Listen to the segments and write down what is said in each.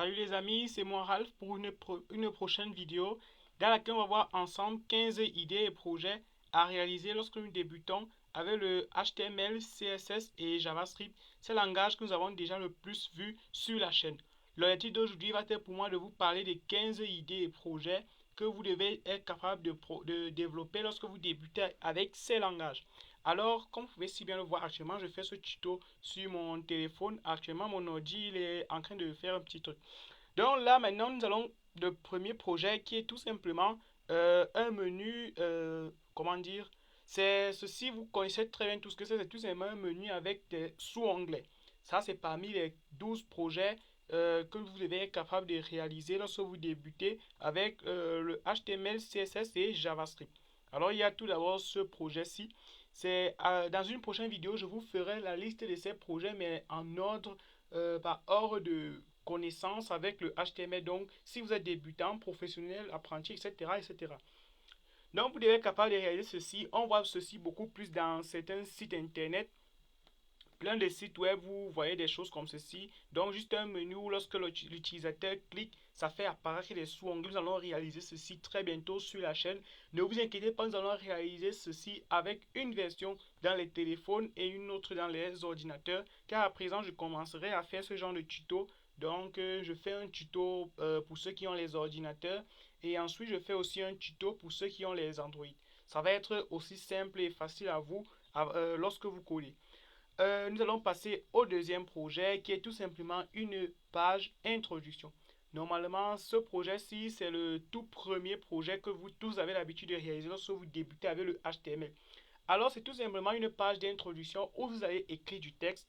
Salut les amis, c'est moi Ralph pour une prochaine vidéo dans laquelle on va voir ensemble 15 idées et projets à réaliser lorsque nous débutons avec le HTML, CSS et JavaScript. C'est le langage que nous avons déjà le plus vu sur la chaîne. L'objectif d'aujourd'hui va être pour moi de vous parler des 15 idées et projets que vous devez être capable de développer lorsque vous débutez avec ces langages. Alors, comme vous pouvez si bien le voir actuellement, je fais ce tuto sur mon téléphone. Actuellement, mon ordi il est en train de faire un petit truc. Donc là, maintenant, nous allons le premier projet qui est tout simplement un menu, comment dire, c'est ceci, vous connaissez très bien tout ce que c'est tout simplement un menu avec des sous-onglets. Ça, c'est parmi les 12 projets que vous devez être capable de réaliser lorsque vous débutez avec le HTML, CSS et JavaScript. Alors, il y a tout d'abord ce projet-ci. C'est dans une prochaine vidéo, je vous ferai la liste de ces projets, mais en ordre, par ordre de connaissance avec le HTML. Donc, si vous êtes débutant, professionnel, apprenti, etc., etc. Donc, vous devez être capable de réaliser ceci. On voit ceci beaucoup plus dans certains sites internet. Plein de sites web, vous voyez des choses comme ceci. Donc, juste un menu où lorsque l'utilisateur clique, ça fait apparaître des sous-onglets. Nous allons réaliser ceci très bientôt sur la chaîne. Ne vous inquiétez pas, nous allons réaliser ceci avec une version dans les téléphones et une autre dans les ordinateurs. Car à présent, je commencerai à faire ce genre de tuto. Donc, je fais un tuto pour ceux qui ont les ordinateurs. Et ensuite, je fais aussi un tuto pour ceux qui ont les Android. Ça va être aussi simple et facile à vous lorsque vous codez. Nous allons passer au deuxième projet qui est tout simplement une page introduction. Normalement, ce projet-ci, c'est le tout premier projet que vous tous avez l'habitude de réaliser lorsque vous débutez avec le HTML. Alors, c'est tout simplement une page d'introduction où vous allez écrire du texte.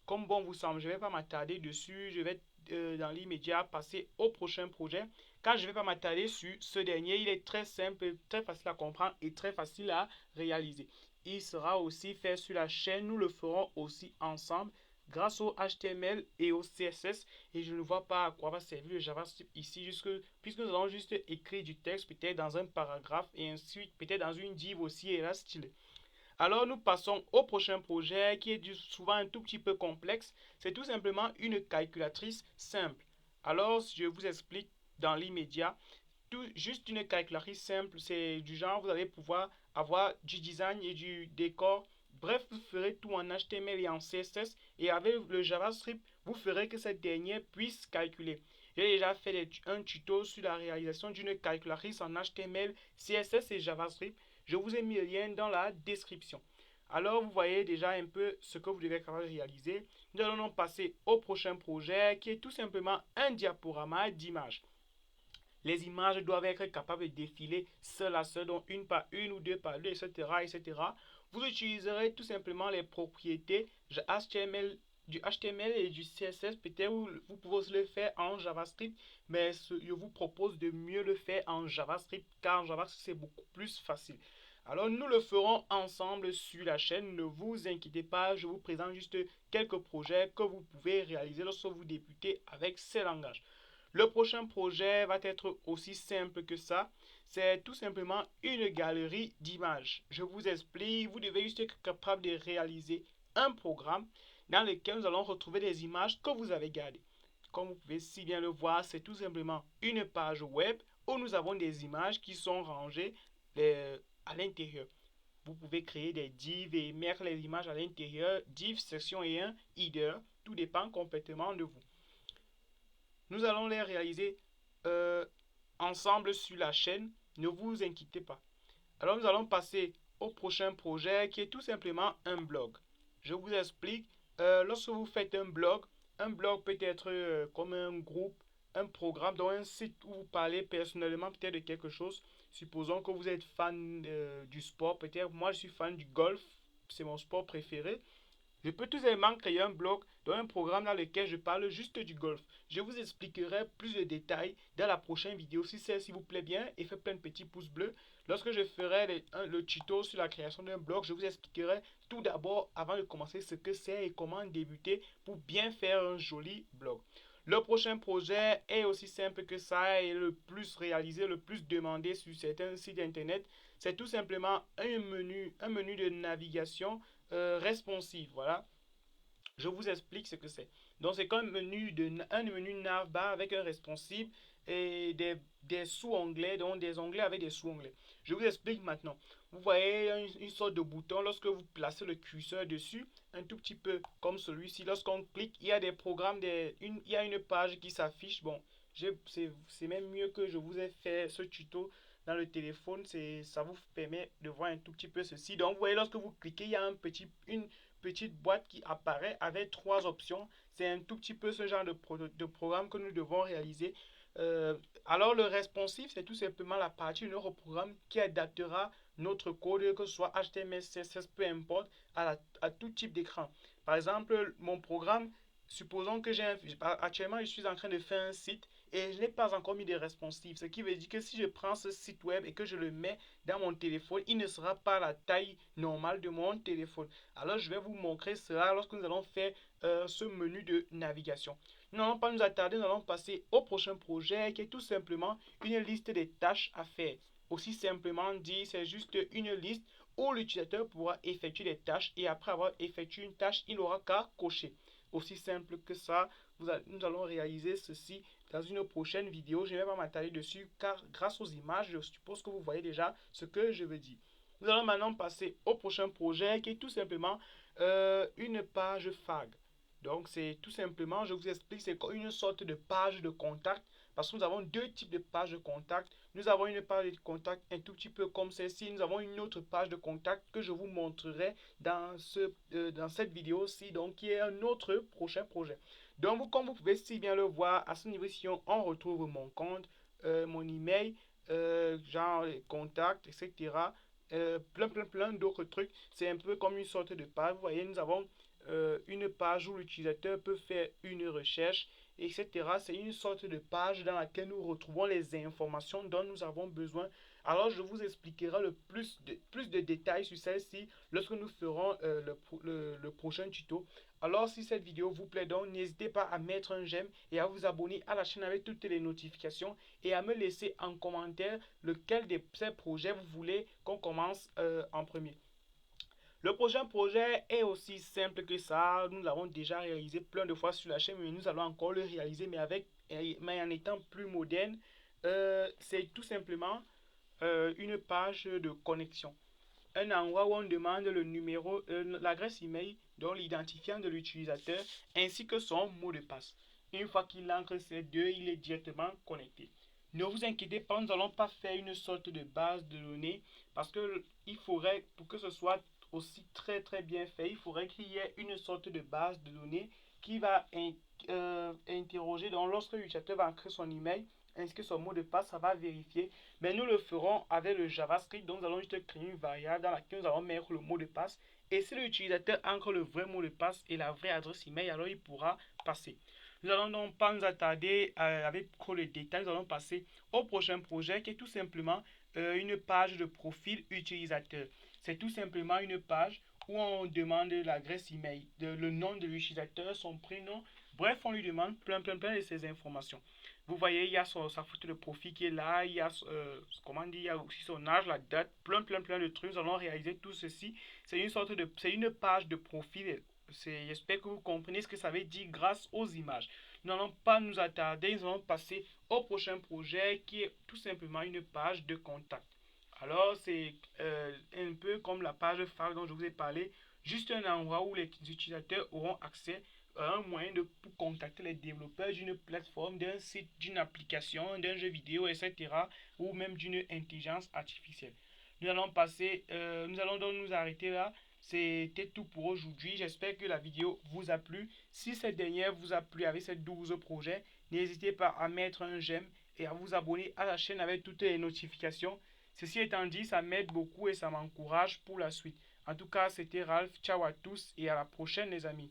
Comme bon vous semble, je ne vais pas m'attarder dessus. Je vais dans l'immédiat passer au prochain projet. Car je ne vais pas m'attarder sur ce dernier, il est très simple, très facile à comprendre et très facile à réaliser. Il sera aussi fait sur la chaîne. Nous le ferons aussi ensemble grâce au HTML et au CSS. Et je ne vois pas à quoi va servir le JavaScript ici, puisque nous allons juste écrire du texte, peut-être dans un paragraphe et ensuite peut-être dans une div aussi et là style. Alors nous passons au prochain projet qui est souvent un tout petit peu complexe. C'est tout simplement une calculatrice simple. Alors je vous explique dans l'immédiat. Juste une calculatrice simple, c'est du genre vous allez pouvoir avoir du design et du décor. Bref, vous ferez tout en HTML et en CSS et avec le JavaScript, vous ferez que cette dernière puisse calculer. J'ai déjà fait un tuto sur la réalisation d'une calculatrice en HTML, CSS et JavaScript. Je vous ai mis le lien dans la description. Alors, vous voyez déjà un peu ce que vous devez réaliser. Nous allons passer au prochain projet qui est tout simplement un diaporama d'images. Les images doivent être capables de défiler seule à seule, donc une par une ou deux par deux, etc., etc. Vous utiliserez tout simplement les propriétés HTML, du HTML et du CSS. Peut-être vous pouvez aussi le faire en JavaScript, mais je vous propose de mieux le faire en JavaScript, car en JavaScript c'est beaucoup plus facile. Alors nous le ferons ensemble sur la chaîne, ne vous inquiétez pas, je vous présente juste quelques projets que vous pouvez réaliser lorsque vous débutez avec ces langages. Le prochain projet va être aussi simple que ça. C'est tout simplement une galerie d'images. Je vous explique, vous devez juste être capable de réaliser un programme dans lequel nous allons retrouver des images que vous avez gardées. Comme vous pouvez si bien le voir, c'est tout simplement une page web où nous avons des images qui sont rangées à l'intérieur. Vous pouvez créer des divs et mettre les images à l'intérieur, div, section et un header. Tout dépend complètement de vous. Nous allons les réaliser euh, ensemble sur la chaîne. Ne vous inquiétez pas. Alors nous allons passer au prochain projet qui est tout simplement un blog. Je vous explique. Lorsque vous faites un blog peut être comme un groupe, un programme, dans un site où vous parlez personnellement peut-être de quelque chose. Supposons que vous êtes fan du sport. Peut-être moi je suis fan du golf. C'est mon sport préféré. Je peux tout simplement créer un blog dans un programme dans lequel je parle juste du golf. Je vous expliquerai plus de détails dans la prochaine vidéo si celle-ci vous plaît bien et faites plein de petits pouces bleus. Lorsque je ferai le tuto sur la création d'un blog, je vous expliquerai tout d'abord avant de commencer ce que c'est et comment débuter pour bien faire un joli blog. Le prochain projet est aussi simple que ça et le plus réalisé, le plus demandé sur certains sites internet. C'est tout simplement un menu de navigation responsive. Voilà, je vous explique ce que c'est. Donc c'est comme un menu navbar avec un responsive et des sous-onglets, donc des onglets avec des sous-onglets. Je vous explique maintenant. Vous voyez une sorte de bouton lorsque vous placez le curseur dessus, un tout petit peu comme celui-ci. Lorsqu'on clique, il y a des programmes, il y a une page qui s'affiche. Bon, c'est même mieux que je vous ai fait ce tuto dans le téléphone. Ça vous permet de voir un tout petit peu ceci. Donc, vous voyez, lorsque vous cliquez, il y a une petite boîte qui apparaît avec trois options. C'est un tout petit peu ce genre de programme que nous devons réaliser. Alors, le responsive, c'est tout simplement la partie de notre programme qui adaptera notre code, que ce soit HTML, CSS, peu importe, à tout type d'écran. Par exemple, mon programme, supposons que actuellement, je suis en train de faire un site et je n'ai pas encore mis de responsive. Ce qui veut dire que si je prends ce site web et que je le mets dans mon téléphone, il ne sera pas la taille normale de mon téléphone. Alors, je vais vous montrer cela lorsque nous allons faire ce menu de navigation. Nous n'allons pas nous attarder, nous allons passer au prochain projet qui est tout simplement une liste des tâches à faire. Aussi simplement dit, c'est juste une liste où l'utilisateur pourra effectuer des tâches et après avoir effectué une tâche, il n'aura qu'à cocher. Aussi simple que ça, nous allons réaliser ceci dans une prochaine vidéo. Je ne vais pas m'attarder dessus car grâce aux images, je suppose que vous voyez déjà ce que je veux dire. Nous allons maintenant passer au prochain projet qui est tout simplement une page FAQ. Donc c'est tout simplement, je vous explique, c'est une sorte de page de contact parce que nous avons deux types de pages de contact. Nous avons une page de contact un tout petit peu comme celle-ci. Nous avons une autre page de contact que je vous montrerai dans cette vidéo-ci, donc qui est un autre prochain projet. Donc, comme vous pouvez si bien le voir, à ce niveau-ci, on retrouve mon compte, mon email, genre contact, etc. Plein d'autres trucs. C'est un peu comme une sorte de page. Vous voyez, nous avons une page où l'utilisateur peut faire une recherche, etc. C'est une sorte de page dans laquelle nous retrouvons les informations dont nous avons besoin. Alors, je vous expliquerai plus de détails sur celle-ci lorsque nous ferons le prochain tuto. Alors, si cette vidéo vous plaît, donc n'hésitez pas à mettre un j'aime et à vous abonner à la chaîne avec toutes les notifications et à me laisser en commentaire lequel de ces projets vous voulez qu'on commence en premier. Le prochain projet est aussi simple que ça. Nous l'avons déjà réalisé plein de fois sur la chaîne, mais nous allons encore le réaliser, mais en étant plus moderne. C'est tout simplement une page de connexion. Un endroit où on demande le numéro, l'adresse email, donc l'identifiant de l'utilisateur, ainsi que son mot de passe. Une fois qu'il entre ces deux, il est directement connecté. Ne vous inquiétez pas, nous n'allons pas faire une sorte de base de données parce que il faudrait, pour que ce soit aussi très bien fait, il faudrait qu'il y ait une sorte de base de données qui va interroger. Donc lorsque l'utilisateur va entrer son email ainsi que son mot de passe, ça va vérifier. Mais nous le ferons avec le JavaScript. Donc nous allons juste créer une variable dans laquelle nous allons mettre le mot de passe. Et si l'utilisateur entre le vrai mot de passe et la vraie adresse email, alors il pourra passer. Nous allons donc pas nous attarder avec trop de détails. Nous allons passer au prochain projet qui est tout simplement une page de profil utilisateur. C'est tout simplement une page où on demande l'adresse email, le nom de l'utilisateur, son prénom. Bref, on lui demande plein de ces informations. Vous voyez, il y a sa photo de profil qui est là, il y a, il y a aussi son âge, la date, plein de trucs. Nous allons réaliser tout ceci. C'est une page de profil. J'espère que vous comprenez ce que ça veut dire grâce aux images. Nous n'allons pas nous attarder, nous allons passer au prochain projet qui est tout simplement une page de contact. Alors, c'est un peu comme la page phare dont je vous ai parlé, juste un endroit où les utilisateurs auront accès à un moyen pour contacter les développeurs d'une plateforme, d'un site, d'une application, d'un jeu vidéo, etc. ou même d'une intelligence artificielle. Nous allons donc nous arrêter là. C'était tout pour aujourd'hui. J'espère que la vidéo vous a plu. Si cette dernière vous a plu avec ces 12 projets, n'hésitez pas à mettre un j'aime et à vous abonner à la chaîne avec toutes les notifications. Ceci étant dit, ça m'aide beaucoup et ça m'encourage pour la suite. En tout cas, c'était Ralph. Ciao à tous et à la prochaine les amis.